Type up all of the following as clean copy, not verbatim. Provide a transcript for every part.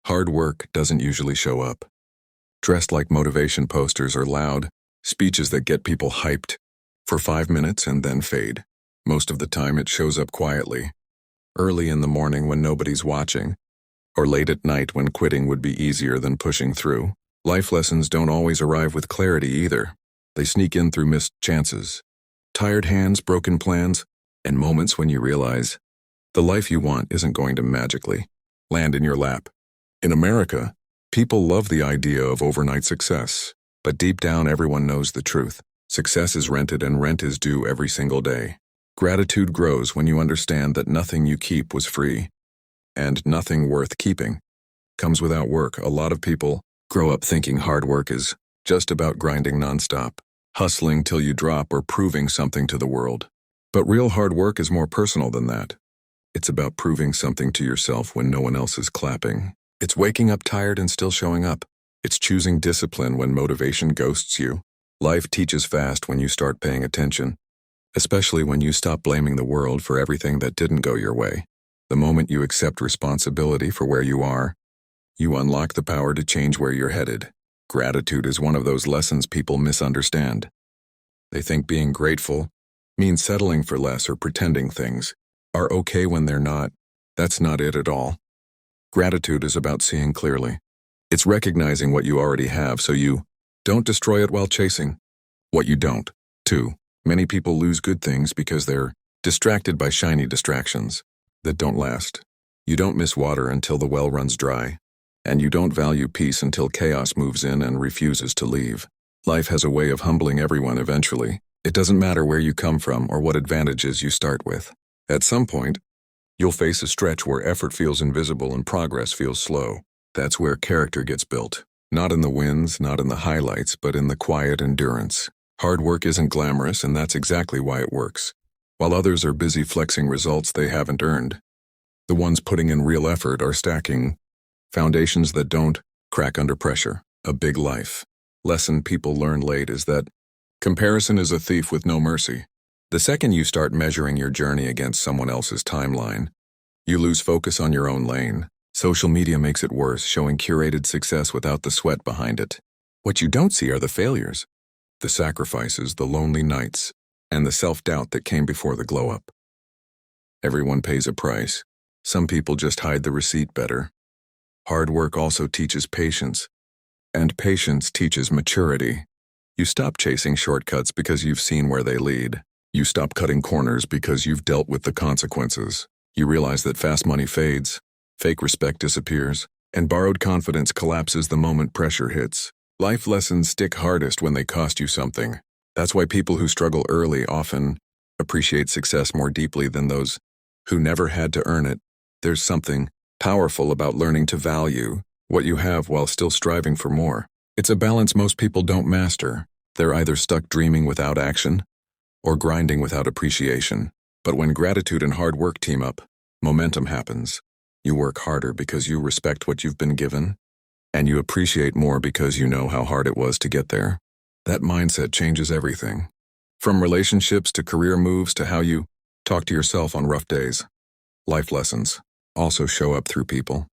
Hard work doesn't usually show up dressed like motivation posters or loud speeches that get people hyped for 5 minutes and then fade. Most of the time it shows up quietly, early in the morning when nobody's watching, or late at night when quitting would be easier than pushing through. Life lessons don't always arrive with clarity either. They sneak in through missed chances, tired hands, broken plans, and moments when you realize the life you want isn't going to magically land in your lap. In America, people love the idea of overnight success, but deep down everyone knows the truth. Success is rented and rent is due every single day. Gratitude grows when you understand that nothing you keep was free, and nothing worth keeping comes without work. A lot of people grow up thinking hard work is just about grinding nonstop, hustling till you drop or proving something to the world. But real hard work is more personal than that. It's about proving something to yourself when no one else is clapping. It's waking up tired and still showing up. It's choosing discipline when motivation ghosts you. Life teaches fast when you start paying attention, especially when you stop blaming the world for everything that didn't go your way. The moment you accept responsibility for where you are, you unlock the power to change where you're headed. Gratitude is one of those lessons people misunderstand. They think being grateful means settling for less or pretending things are okay when they're not. That's not it at all. Gratitude is about seeing clearly. It's recognizing what you already have so you don't destroy it while chasing what you don't. 2. Many people lose good things because they're distracted by shiny distractions that don't last. You don't miss water until the well runs dry, and you don't value peace until chaos moves in and refuses to leave. Life has a way of humbling everyone eventually. It doesn't matter where you come from or what advantages you start with. At some point, you'll face a stretch where effort feels invisible and progress feels slow. That's where character gets built. Not in the wins, not in the highlights, but in the quiet endurance. Hard work isn't glamorous, and that's exactly why it works. While others are busy flexing results they haven't earned, the ones putting in real effort are stacking foundations that don't crack under pressure. A big life lesson people learn late is that comparison is a thief with no mercy. The second you start measuring your journey against someone else's timeline, you lose focus on your own lane. Social media makes it worse, showing curated success without the sweat behind it. What you don't see are the failures, the sacrifices, the lonely nights, and the self-doubt that came before the glow-up. Everyone pays a price. Some people just hide the receipt better. Hard work also teaches patience, and patience teaches maturity. You stop chasing shortcuts because you've seen where they lead. You stop cutting corners because you've dealt with the consequences. You realize that fast money fades, fake respect disappears, and borrowed confidence collapses the moment pressure hits. Life lessons stick hardest when they cost you something. That's why people who struggle early often appreciate success more deeply than those who never had to earn it. There's something powerful about learning to value what you have while still striving for more. It's a balance most people don't master. They're either stuck dreaming without action or grinding without appreciation. But when gratitude and hard work team up, momentum happens. You work harder because you respect what you've been given, and you appreciate more because you know how hard it was to get there. That mindset changes everything, from relationships to career moves to how you talk to yourself on rough days. Life lessons also show up through people.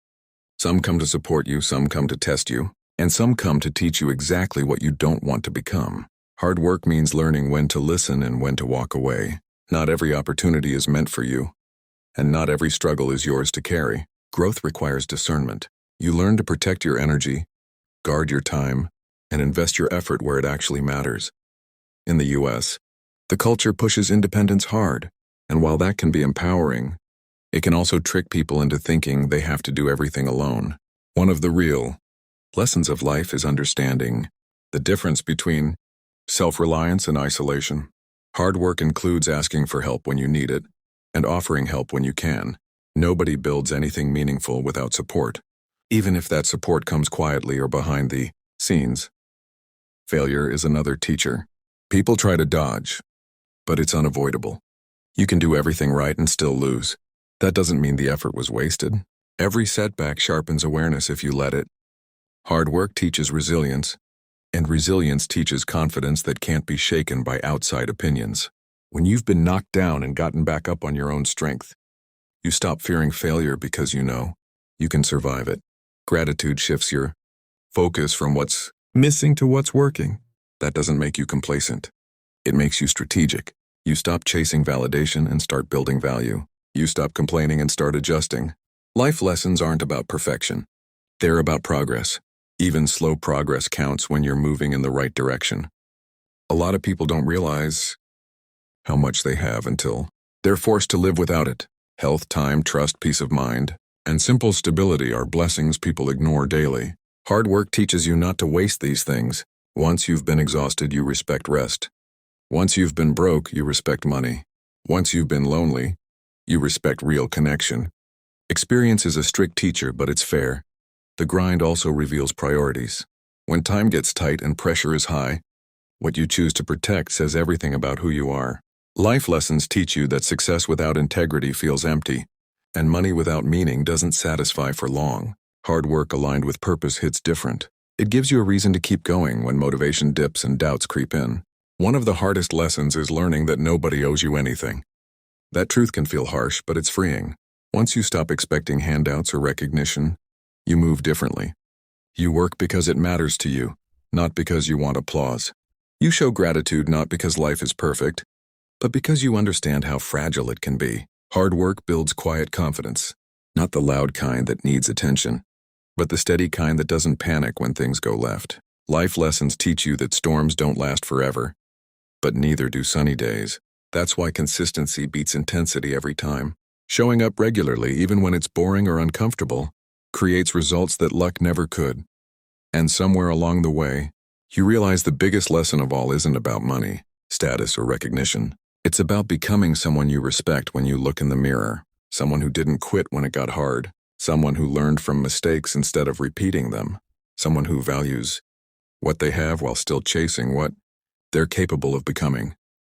Some come to support you, some come to test you, and some come to teach you exactly what you don't want to become. Hard work means learning when to listen and when to walk away. Not every opportunity is meant for you, and not every struggle is yours to carry. Growth requires discernment. You learn to protect your energy, guard your time, and invest your effort where it actually matters. In the US, the culture pushes independence hard, and while that can be empowering, it can also trick people into thinking they have to do everything alone. One of the real lessons of life is understanding the difference between self-reliance and isolation. Hard work includes asking for help when you need it and offering help when you can. Nobody builds anything meaningful without support, even if that support comes quietly or behind the scenes. Failure is another teacher. People try to dodge, but it's unavoidable. You can do everything right and still lose. That doesn't mean the effort was wasted. Every setback sharpens awareness if you let it. Hard work teaches resilience, and resilience teaches confidence that can't be shaken by outside opinions. When you've been knocked down and gotten back up on your own strength, you stop fearing failure because you know you can survive it. Gratitude shifts your focus from what's missing to what's working. That doesn't make you complacent. It makes you strategic. You stop chasing validation and start building value. You stop complaining and start adjusting. Life lessons aren't about perfection. They're about progress. Even slow progress counts when you're moving in the right direction. A lot of people don't realize how much they have until they're forced to live without it. Health, time, trust, peace of mind, and simple stability are blessings people ignore daily. Hard work teaches you not to waste these things. Once you've been exhausted, you respect rest. Once you've been broke, you respect money. Once you've been lonely, you respect real connection. Experience is a strict teacher, but it's fair. The grind also reveals priorities. When time gets tight and pressure is high, what you choose to protect says everything about who you are. Life lessons teach you that success without integrity feels empty, and money without meaning doesn't satisfy for long. Hard work aligned with purpose hits different. It gives you a reason to keep going when motivation dips and doubts creep in. One of the hardest lessons is learning that nobody owes you anything. That truth can feel harsh, but it's freeing. Once you stop expecting handouts or recognition, you move differently. You work because it matters to you, not because you want applause. You show gratitude not because life is perfect, but because you understand how fragile it can be. Hard work builds quiet confidence, not the loud kind that needs attention, but the steady kind that doesn't panic when things go left. Life lessons teach you that storms don't last forever, but neither do sunny days. That's why consistency beats intensity every time. Showing up regularly, even when it's boring or uncomfortable, creates results that luck never could. And somewhere along the way, you realize the biggest lesson of all isn't about money, status, or recognition. It's about becoming someone you respect when you look in the mirror, someone who didn't quit when it got hard, someone who learned from mistakes instead of repeating them, someone who values what they have while still chasing what they're capable of becoming.